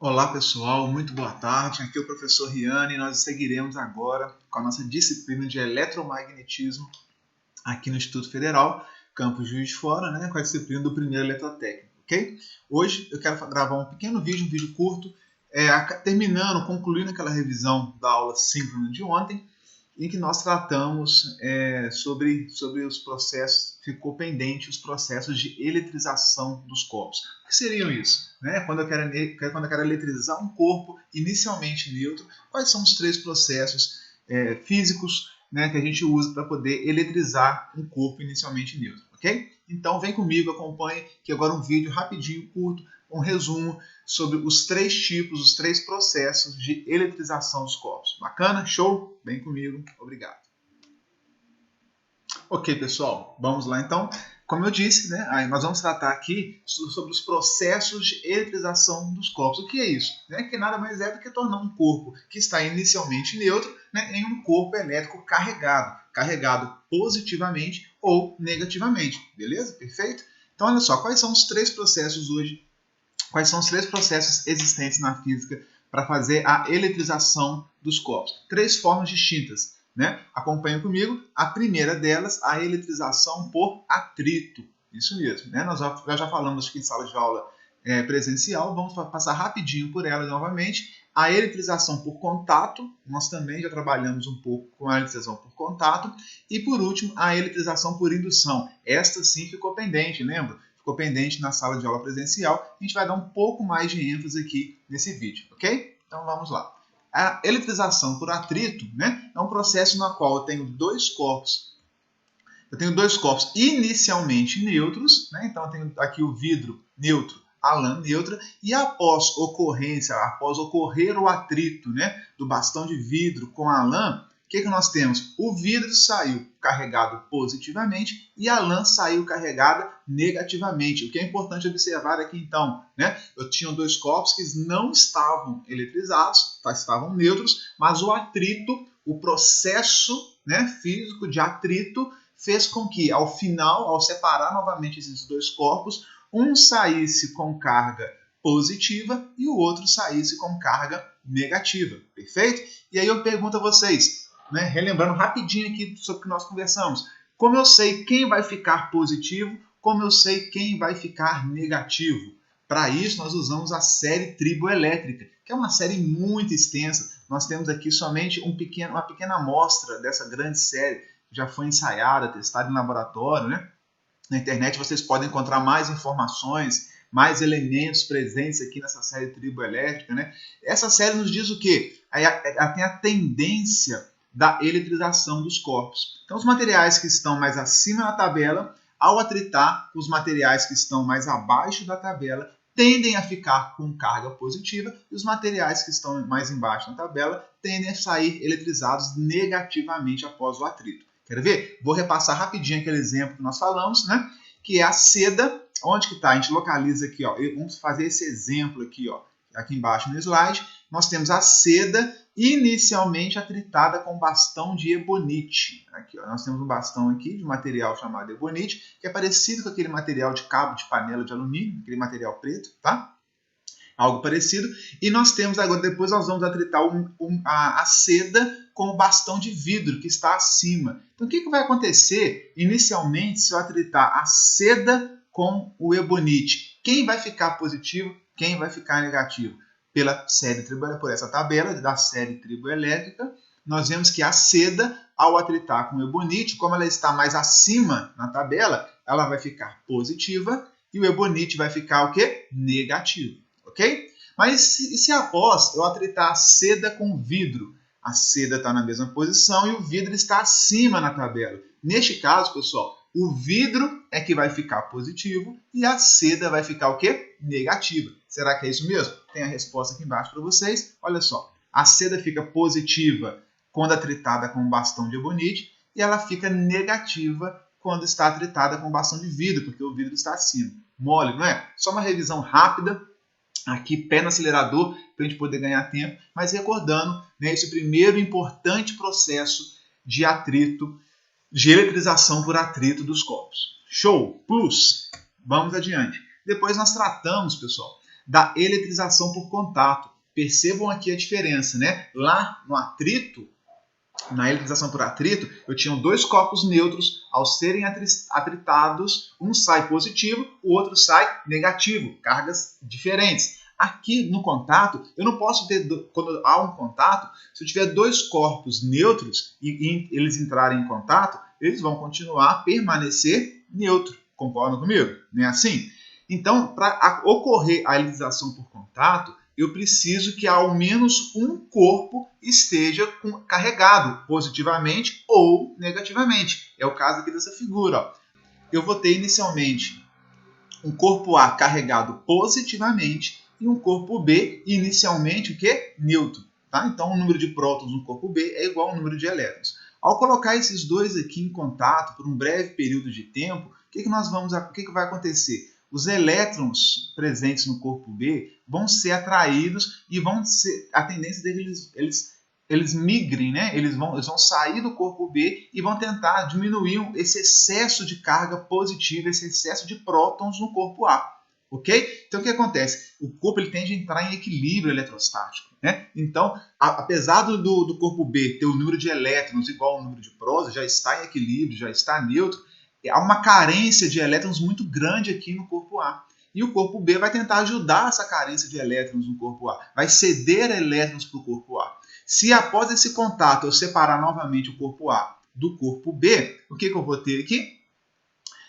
Olá pessoal, muito boa tarde. Aqui é o professor Riane e nós seguiremos agora com a nossa disciplina de eletromagnetismo aqui no Instituto Federal, campus Juiz de Fora, com a disciplina do primeiro eletrotécnico, ok? Hoje eu quero gravar um pequeno vídeo, um vídeo curto, concluindo aquela revisão da aula síncrona de ontem, em que nós tratamos sobre os processos, ficou pendente os processos de eletrização dos corpos. O que seriam isso? Quando eu quero eletrizar um corpo inicialmente neutro, quais são os três processos físicos que a gente usa para poder eletrizar um corpo inicialmente neutro, ok? Então vem comigo, acompanhe, que agora um vídeo rapidinho, curto, um resumo sobre os três tipos, os três processos de eletrização dos corpos. Bacana? Show? Vem comigo. Obrigado. Ok, pessoal, vamos lá então. Como eu disse, nós vamos tratar aqui sobre os processos de eletrização dos corpos. O que é isso? Que nada mais é do que tornar um corpo que está inicialmente neutro em um corpo elétrico carregado positivamente ou negativamente. Beleza? Perfeito? Então, olha só, quais são os três processos hoje? Quais são os três processos existentes na física para fazer a eletrização dos corpos? Três formas distintas. Acompanhe comigo. A primeira delas, a eletrização por atrito. Isso mesmo. Nós já falamos aqui em sala de aula presencial, vamos passar rapidinho por ela novamente. A eletrização por contato, nós também já trabalhamos um pouco com a eletrização por contato. E por último, a eletrização por indução. Esta sim ficou pendente, lembra? Ficou pendente na sala de aula presencial. A gente vai dar um pouco mais de ênfase aqui nesse vídeo, ok? Então vamos lá. A eletrização por atrito é um processo no qual eu tenho dois corpos. Eu tenho dois corpos inicialmente neutros, então eu tenho aqui o vidro neutro, a lã neutra, e após ocorrer o atrito do bastão de vidro com a lã, o que nós temos? O vidro saiu carregado positivamente e a lã saiu carregada negativamente. O que é importante observar aqui então, eu tinha dois corpos que não estavam eletrizados, estavam neutros, mas o atrito, o processo físico de atrito, fez com que, ao final, ao separar novamente esses dois corpos, um saísse com carga positiva e o outro saísse com carga negativa. Perfeito? E aí eu pergunto a vocês, relembrando rapidinho aqui sobre o que nós conversamos, como eu sei quem vai ficar positivo, como eu sei quem vai ficar negativo? Para isso, nós usamos a série triboelétrica, que é uma série muito extensa. Nós temos aqui somente uma pequena amostra dessa grande série, já foi ensaiada, testada em laboratório, Na internet vocês podem encontrar mais informações, mais elementos presentes aqui nessa série triboelétrica, Essa série nos diz o quê? Ela tem a tendência da eletrização dos corpos. Então, os materiais que estão mais acima da tabela, ao atritar com os materiais que estão mais abaixo da tabela, tendem a ficar com carga positiva e os materiais que estão mais embaixo da tabela tendem a sair eletrizados negativamente após o atrito. Quer ver? Vou repassar rapidinho aquele exemplo que nós falamos, que é a seda. Onde que está? A gente localiza aqui, vamos fazer esse exemplo aqui, aqui embaixo no slide. Nós temos a seda inicialmente atritada com bastão de ebonite. Aqui, nós temos um bastão aqui de material chamado ebonite, que é parecido com aquele material de cabo de panela de alumínio, aquele material preto, tá? Algo parecido. E nós temos agora, depois nós vamos atritar a seda com o bastão de vidro que está acima. Então o que vai acontecer inicialmente se eu atritar a seda com o ebonite? Quem vai ficar positivo? Quem vai ficar negativo? Por essa tabela da série triboelétrica, nós vemos que a seda, ao atritar com o ebonite, como ela está mais acima na tabela, ela vai ficar positiva e o ebonite vai ficar o quê? Negativo. Ok? Mas se após eu atritar a seda com vidro, a seda está na mesma posição e o vidro está acima na tabela. Neste caso, pessoal, o vidro é que vai ficar positivo e a seda vai ficar o quê? Negativa. Será que é isso mesmo? Tem a resposta aqui embaixo para vocês. Olha só, a seda fica positiva quando atritada com um bastão de ebonite e ela fica negativa quando está atritada com um bastão de vidro, porque o vidro está acima. Mole, não é? Só uma revisão rápida. Aqui, pé no acelerador, para a gente poder ganhar tempo, mas recordando esse primeiro importante processo de atrito, de eletrização por atrito dos corpos. Show! Plus! Vamos adiante. Depois nós tratamos, pessoal, da eletrização por contato. Percebam aqui a diferença, né? Lá no atrito, na eletrização por atrito, eu tinha dois corpos neutros, ao serem atritados, um sai positivo, o outro sai negativo, cargas diferentes. Aqui no contato, eu não posso ter, quando há um contato, se eu tiver dois corpos neutros e eles entrarem em contato, eles vão continuar a permanecer neutro. Concordam comigo? Não é assim? Então, para ocorrer a eletrização por contato, eu preciso que ao menos um corpo esteja carregado positivamente ou negativamente. É o caso aqui dessa figura. Ó. Eu vou ter inicialmente um corpo A carregado positivamente e um corpo B inicialmente o quê? Neutro. Tá? Então o número de prótons no corpo B é igual ao número de elétrons. Ao colocar esses dois aqui em contato por um breve período de tempo, o que vai acontecer? Os elétrons presentes no corpo B vão ser atraídos e a tendência deles eles migrem, né? Eles vão sair do corpo B e vão tentar diminuir esse excesso de carga positiva, esse excesso de prótons no corpo A. Ok? Então o que acontece? O corpo ele tende a entrar em equilíbrio eletrostático. Né? Então, apesar do corpo B ter o número de elétrons igual ao número de prótons, já está em equilíbrio, já está neutro, há uma carência de elétrons muito grande aqui no corpo A. E o corpo B vai tentar ajudar essa carência de elétrons no corpo A. Vai ceder elétrons para o corpo A. Se após esse contato eu separar novamente o corpo A do corpo B, o que eu vou ter aqui?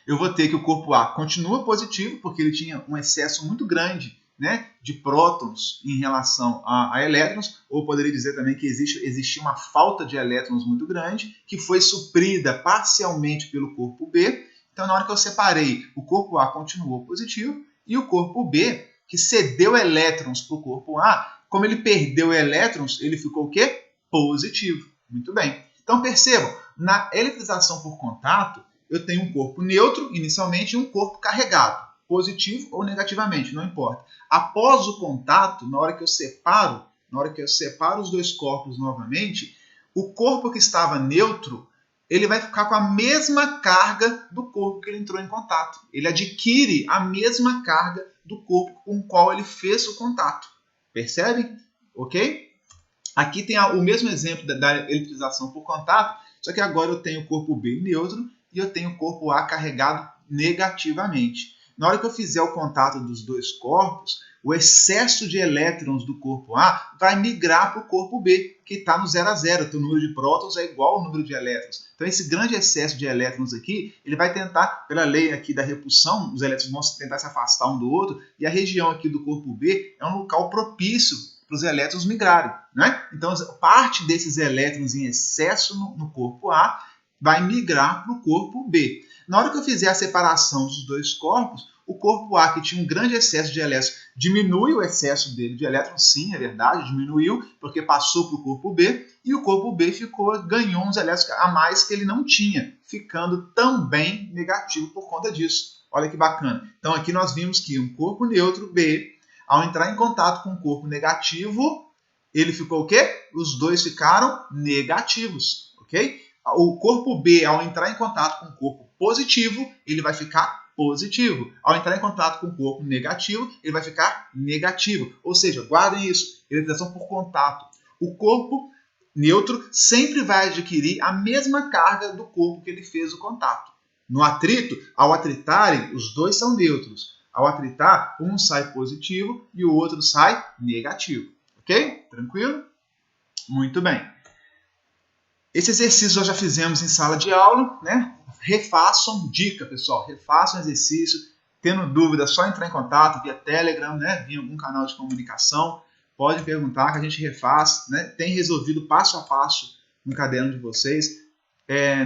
Eu vou ter que o corpo A continua positivo, porque ele tinha um excesso muito grande, né, de prótons em relação a elétrons, ou poderia dizer também que existia uma falta de elétrons muito grande, que foi suprida parcialmente pelo corpo B. Então, na hora que eu separei, o corpo A continuou positivo, e o corpo B, que cedeu elétrons para o corpo A, como ele perdeu elétrons, ele ficou o quê? Positivo. Muito bem. Então, percebam, na eletrização por contato, eu tenho um corpo neutro, inicialmente, e um corpo carregado, positivo ou negativamente, não importa. Após o contato, na hora que eu separo os dois corpos novamente, o corpo que estava neutro, ele vai ficar com a mesma carga do corpo que ele entrou em contato. Ele adquire a mesma carga do corpo com o qual ele fez o contato. Percebem? Ok? Aqui tem o mesmo exemplo da eletrização por contato, só que agora eu tenho o corpo B neutro e eu tenho o corpo A carregado negativamente. Na hora que eu fizer o contato dos dois corpos, o excesso de elétrons do corpo A vai migrar para o corpo B, que está no 0 a 0. Então, o número de prótons é igual ao número de elétrons. Então, esse grande excesso de elétrons aqui, ele vai tentar, pela lei aqui da repulsão, os elétrons vão tentar se afastar um do outro, e a região aqui do corpo B é um local propício para os elétrons migrarem. Né? Então, parte desses elétrons em excesso no corpo A vai migrar para o corpo B. Na hora que eu fizer a separação dos dois corpos, o corpo A, que tinha um grande excesso de elétrons, diminui o excesso dele de elétrons, sim, é verdade, diminuiu, porque passou para o corpo B, e o corpo B ganhou uns elétrons a mais que ele não tinha, ficando também negativo por conta disso. Olha que bacana. Então aqui nós vimos que um corpo neutro, B, ao entrar em contato com um corpo negativo, ele ficou o quê? Os dois ficaram negativos, ok? O corpo B, ao entrar em contato com o corpo positivo, ele vai ficar positivo. Ao entrar em contato com o corpo negativo, ele vai ficar negativo. Ou seja, guardem isso, eletrização por contato. O corpo neutro sempre vai adquirir a mesma carga do corpo que ele fez o contato. No atrito, ao atritarem, os dois são neutros. Ao atritar, um sai positivo e o outro sai negativo. Ok? Tranquilo? Muito bem. Esse exercício nós já fizemos em sala de aula, né? Refaçam, dica pessoal, refaçam o exercício. Tendo dúvida, é só entrar em contato via Telegram, né? Via algum canal de comunicação. Pode perguntar que a gente refaz, né? Tem resolvido passo a passo no caderno de vocês.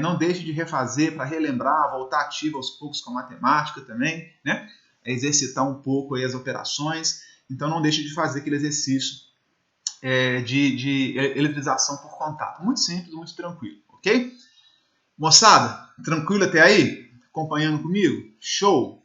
Não deixe de refazer para relembrar, voltar ativo aos poucos com a matemática também, né? Exercitar um pouco aí as operações. Então não deixe de fazer aquele exercício de eletrização por contato. Muito simples, muito tranquilo, ok? Moçada, tranquilo até aí? Acompanhando comigo? Show!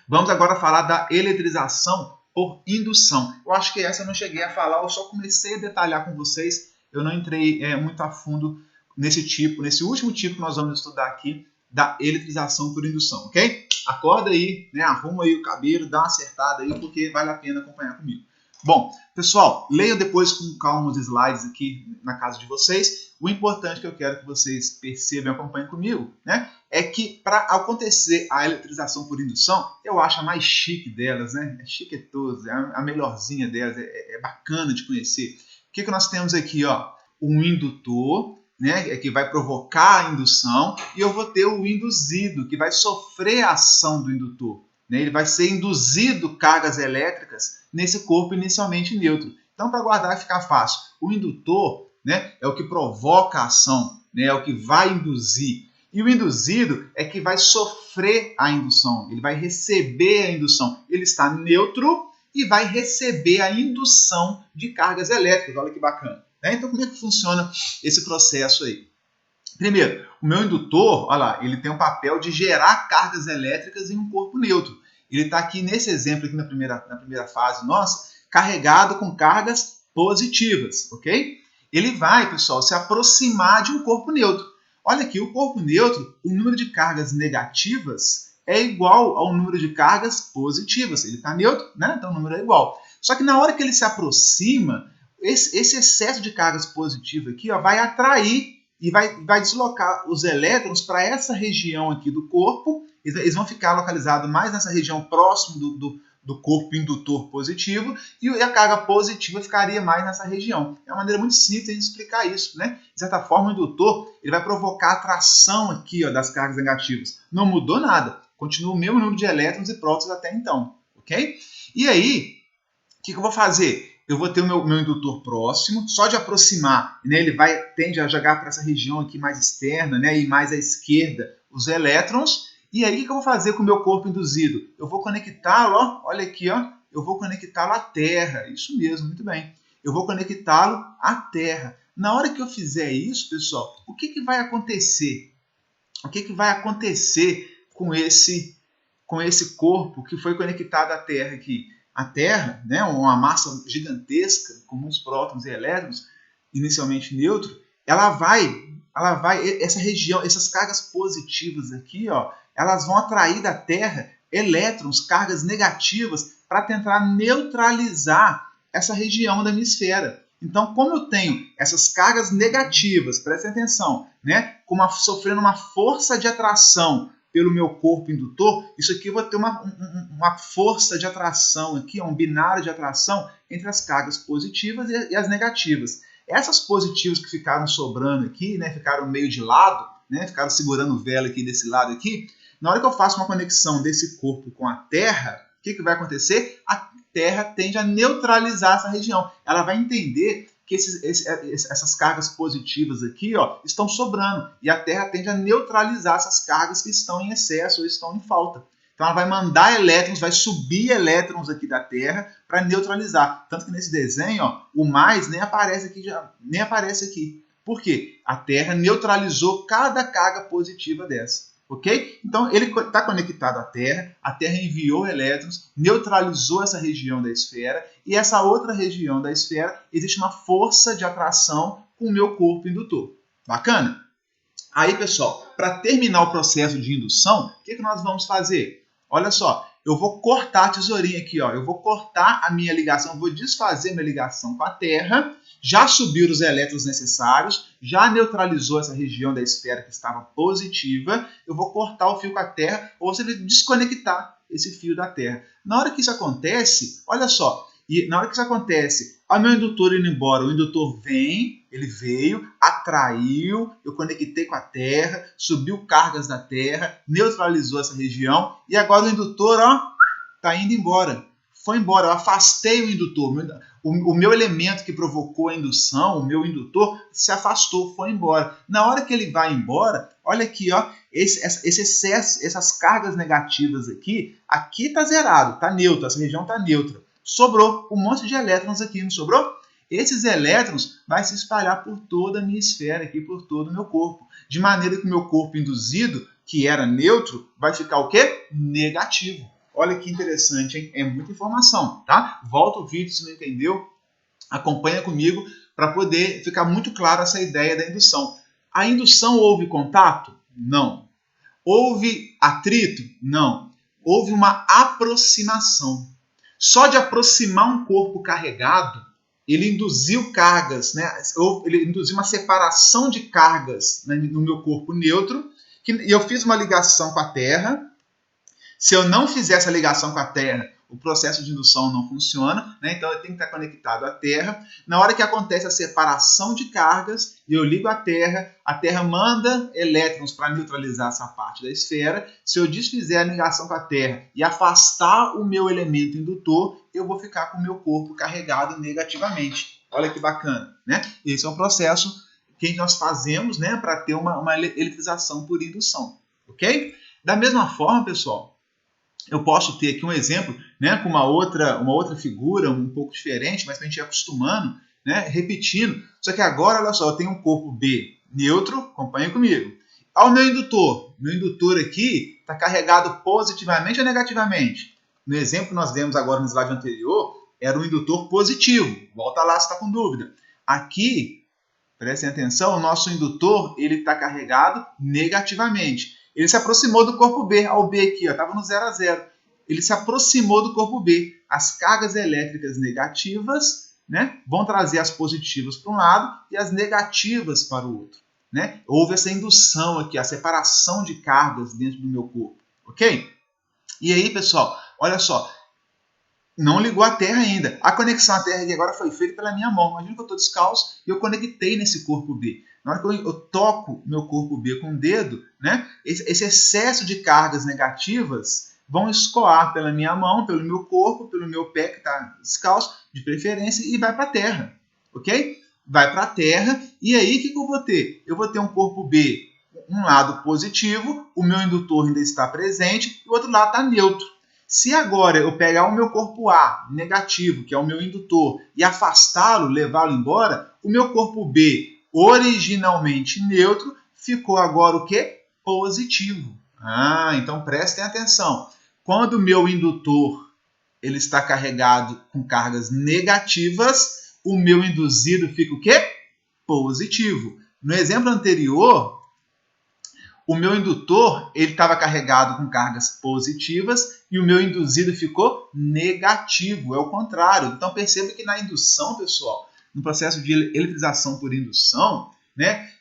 Vamos agora falar da eletrização por indução. Eu acho que essa eu não cheguei a falar, eu só comecei a detalhar com vocês. Eu não entrei muito a fundo nesse último tipo que nós vamos estudar aqui, da eletrização por indução, ok? Acorda aí, né? Arruma aí o cabelo, dá uma acertada aí, porque vale a pena acompanhar comigo. Bom, pessoal, leiam depois com calma os slides aqui na casa de vocês. O importante que eu quero que vocês percebam e acompanhem comigo, né, é que para acontecer a eletrização por indução, eu acho a mais chique delas, né? É chiquetosa, é a melhorzinha delas, é bacana de conhecer. O que nós temos aqui, ó? Um indutor, né, que vai provocar a indução, e eu vou ter o induzido, que vai sofrer a ação do indutor. Né? Ele vai ser induzido cargas elétricas nesse corpo inicialmente neutro. Então, para guardar e ficar fácil, o indutor, né, é o que provoca a ação, né, é o que vai induzir. E o induzido é que vai sofrer a indução, ele vai receber a indução. Ele está neutro e vai receber a indução de cargas elétricas. Olha que bacana. Então, como é que funciona esse processo aí? Primeiro, o meu indutor, olha lá, ele tem o papel de gerar cargas elétricas em um corpo neutro. Ele está aqui nesse exemplo, aqui na primeira fase nossa, carregado com cargas positivas, ok? Ele vai, pessoal, se aproximar de um corpo neutro. Olha aqui, o corpo neutro, o número de cargas negativas é igual ao número de cargas positivas. Ele está neutro, né? Então o número é igual. Só que na hora que ele se aproxima, esse excesso de cargas positivas aqui, ó, vai atrair e vai deslocar os elétrons para essa região aqui do corpo. Eles vão ficar localizados mais nessa região próximo do corpo indutor positivo, e a carga positiva ficaria mais nessa região. É uma maneira muito simples de explicar isso, né? De certa forma, o indutor ele vai provocar atração aqui, ó, das cargas negativas. Não mudou nada. Continua o mesmo número de elétrons e prótons até então, ok? E aí, o que eu vou fazer? Eu vou ter o meu indutor próximo, só de aproximar, né, ele tende a jogar para essa região aqui mais externa, né, e mais à esquerda os elétrons. E aí o que eu vou fazer com o meu corpo induzido? Eu vou conectá-lo, olha aqui, ó, eu vou conectá-lo à Terra. Isso mesmo, muito bem. Eu vou conectá-lo à Terra. Na hora que eu fizer isso, pessoal, o que vai acontecer? O que vai acontecer com esse corpo que foi conectado à Terra aqui? A Terra, né, uma massa gigantesca, com muitos prótons e elétrons, inicialmente neutro, ela vai, essa região, essas cargas positivas aqui, ó, elas vão atrair da Terra elétrons, cargas negativas, para tentar neutralizar essa região da minha esfera. Então, como eu tenho essas cargas negativas, prestem atenção, né, sofrendo uma força de atração pelo meu corpo indutor, isso aqui eu vou ter uma força de atração aqui, um binário de atração entre as cargas positivas e as negativas. Essas positivas que ficaram sobrando aqui, né, ficaram meio de lado, né, ficaram segurando vela aqui desse lado aqui, na hora que eu faço uma conexão desse corpo com a Terra, o que vai acontecer? A Terra tende a neutralizar essa região. Ela vai entender que essas cargas positivas aqui, ó, estão sobrando, e a Terra tende a neutralizar essas cargas que estão em excesso ou estão em falta. Então ela vai mandar elétrons, vai subir elétrons aqui da Terra para neutralizar. Tanto que nesse desenho, ó, o mais nem aparece aqui, nem aparece aqui. Por quê? A Terra neutralizou cada carga positiva dessa. Ok? Então ele está conectado à Terra, a Terra enviou elétrons, neutralizou essa região da esfera, e essa outra região da esfera existe uma força de atração com o meu corpo indutor. Bacana? Aí, pessoal, para terminar o processo de indução, o que nós vamos fazer? Olha só, eu vou cortar a tesourinha aqui, ó. Eu vou cortar a minha ligação, vou desfazer minha ligação com a Terra, já subiu os elétrons necessários, já neutralizou essa região da esfera que estava positiva, eu vou cortar o fio com a Terra, ou você vai desconectar esse fio da Terra. Na hora que isso acontece, olha só, e na hora que isso acontece, o meu indutor indo embora, o indutor vem, ele veio, atraiu, eu conectei com a Terra, subiu cargas da Terra, neutralizou essa região, e agora o indutor está indo embora. Foi embora, eu afastei o indutor. O meu elemento que provocou a indução, o meu indutor, se afastou, foi embora. Na hora que ele vai embora, olha aqui, ó, esse excesso, essas cargas negativas aqui está zerado, está neutro, essa região está neutra. Sobrou um monte de elétrons aqui, não sobrou? Esses elétrons vão se espalhar por toda a minha esfera, aqui, por todo o meu corpo. De maneira que o meu corpo induzido, que era neutro, vai ficar o quê? Negativo. Olha que interessante, hein? É muita informação, tá? Volta o vídeo se não entendeu, acompanha comigo para poder ficar muito claro essa ideia da indução. A indução houve contato? Não. Houve atrito? Não. Houve uma aproximação. Só de aproximar um corpo carregado, ele induziu cargas, né? Ele induziu uma separação de cargas, né, no meu corpo neutro, e eu fiz uma ligação com a Terra. Se eu não fizer essa ligação com a Terra, o processo de indução não funciona, né? Então eu tenho que estar conectado à Terra. Na hora que acontece a separação de cargas, eu ligo à a Terra manda elétrons para neutralizar essa parte da esfera. Se eu desfizer a ligação com a Terra e afastar o meu elemento indutor, eu vou ficar com o meu corpo carregado negativamente. Olha que bacana, né? Esse é um processo que nós fazemos, né, para ter uma eletrização por indução, ok? Da mesma forma, pessoal, eu posso ter aqui um exemplo, né, com uma outra figura um pouco diferente, mas para a gente ir acostumando, né, repetindo. Só que agora, olha só, eu tenho um corpo B neutro, acompanha comigo. Olha o meu indutor aqui está carregado positivamente ou negativamente? No exemplo que nós vemos agora no slide anterior, era um indutor positivo. Volta lá se está com dúvida. Aqui, prestem atenção, o nosso indutor está carregado negativamente. Ele se aproximou do corpo B. Olha o B aqui, estava no 0 a 0. Ele se aproximou do corpo B. As cargas elétricas negativas, né, vão trazer as positivas para um lado e as negativas para o outro. Né? Houve essa indução aqui, a separação de cargas dentro do meu corpo. Ok? E aí, pessoal, olha só. Não ligou a Terra ainda. A conexão à Terra aqui agora foi feita pela minha mão. Imagina que eu estou descalço e eu conectei nesse corpo B. Na hora que eu toco meu corpo B com o dedo, né, esse excesso de cargas negativas vão escoar pela minha mão, pelo meu corpo, pelo meu pé que está descalço, de preferência, e vai para a Terra. Ok? Vai para a Terra e aí o que eu vou ter? Eu vou ter um corpo B, um lado positivo, o meu indutor ainda está presente e o outro lado está neutro. Se agora eu pegar o meu corpo A, negativo, que é o meu indutor, e afastá-lo, levá-lo embora, o meu corpo B, originalmente neutro, ficou agora o quê? Positivo. Então prestem atenção. Quando o meu indutor ele está carregado com cargas negativas, o meu induzido fica o quê? Positivo. No exemplo anterior, o meu indutor ele estava carregado com cargas positivas e o meu induzido ficou negativo, é o contrário. Então perceba que na indução, pessoal, no processo de eletrização por indução, né,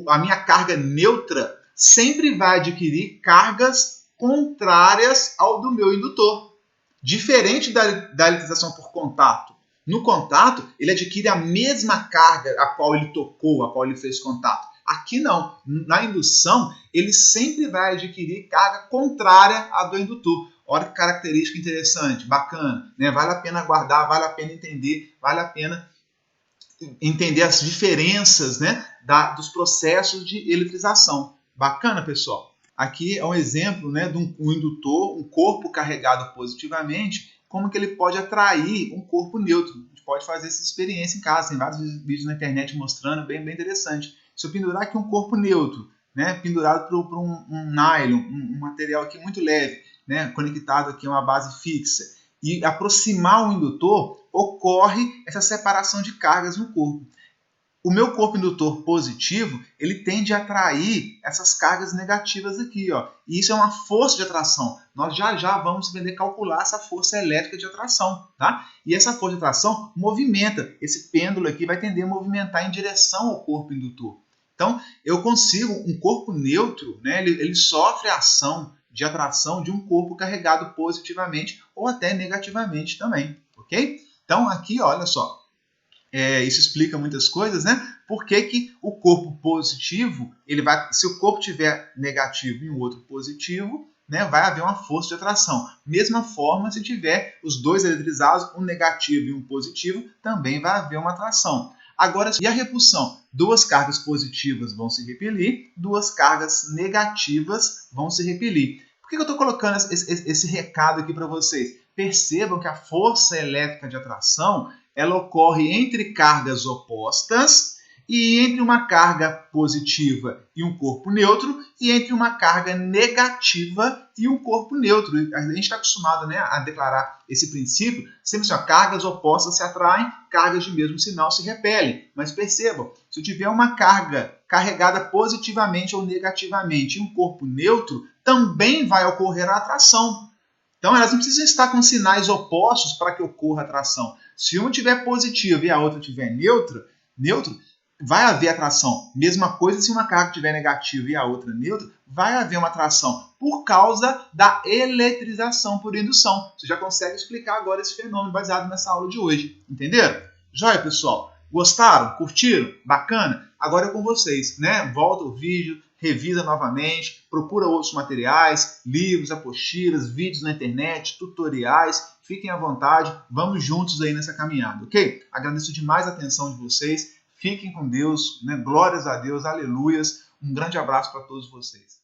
a minha carga neutra sempre vai adquirir cargas contrárias ao do meu indutor. Diferente da eletrização por contato. No contato, ele adquire a mesma carga a qual ele tocou, a qual ele fez contato. Aqui não. Na indução, ele sempre vai adquirir carga contrária à do indutor. Olha que característica interessante, bacana. Né? Vale a pena guardar, vale a pena entender, vale a pena entender as diferenças, né, dos processos de eletrização. Bacana, pessoal? Aqui é um exemplo, né, de um indutor, um corpo carregado positivamente, como que ele pode atrair um corpo neutro. A gente pode fazer essa experiência em casa, tem vários vídeos na internet mostrando, bem interessante. Se eu pendurar aqui um corpo neutro, né, pendurado por um nylon, um material aqui muito leve, né, conectado aqui a uma base fixa, e aproximar o indutor, ocorre essa separação de cargas no corpo. O meu corpo indutor positivo, ele tende a atrair essas cargas negativas aqui, ó. E isso é uma força de atração. Nós já vamos aprender a calcular essa força elétrica de atração, tá? E essa força de atração movimenta. Esse pêndulo aqui vai tender a movimentar em direção ao corpo indutor. Então, eu consigo, um corpo neutro, né, ele sofre a ação de atração de um corpo carregado positivamente ou até negativamente também, ok? Então, aqui, olha só. Isso explica muitas coisas, né? Por que o corpo positivo, se o corpo tiver negativo e o outro positivo, né, vai haver uma força de atração. Mesma forma, se tiver os dois eletrizados, um negativo e um positivo, também vai haver uma atração. Agora, e a repulsão? Duas cargas positivas vão se repelir, duas cargas negativas vão se repelir. Por que eu estou colocando esse recado aqui para vocês? Percebam que a força elétrica de atração ela ocorre entre cargas opostas e entre uma carga positiva e um corpo neutro, e entre uma carga negativa e um corpo neutro. A gente está acostumado, né, a declarar esse princípio, sempre assim, ó, cargas opostas se atraem, cargas de mesmo sinal se repelem. Mas percebam, se eu tiver uma carga carregada positivamente ou negativamente e um corpo neutro, também vai ocorrer a atração. Então, elas não precisam estar com sinais opostos para que ocorra atração. Se uma tiver positiva e a outra tiver neutro, vai haver atração. Mesma coisa se uma carga tiver negativa e a outra neutra, vai haver uma atração por causa da eletrização por indução. Você já consegue explicar agora esse fenômeno baseado nessa aula de hoje. Entenderam? Joia, pessoal? Gostaram? Curtiram? Bacana? Agora é com vocês, né? Volta o vídeo, revisa novamente, procura outros materiais, livros, apostilas, vídeos na internet, tutoriais. Fiquem à vontade, vamos juntos aí nessa caminhada, ok? Agradeço demais a atenção de vocês. Fiquem com Deus, né? Glórias a Deus, aleluias. Um grande abraço para todos vocês.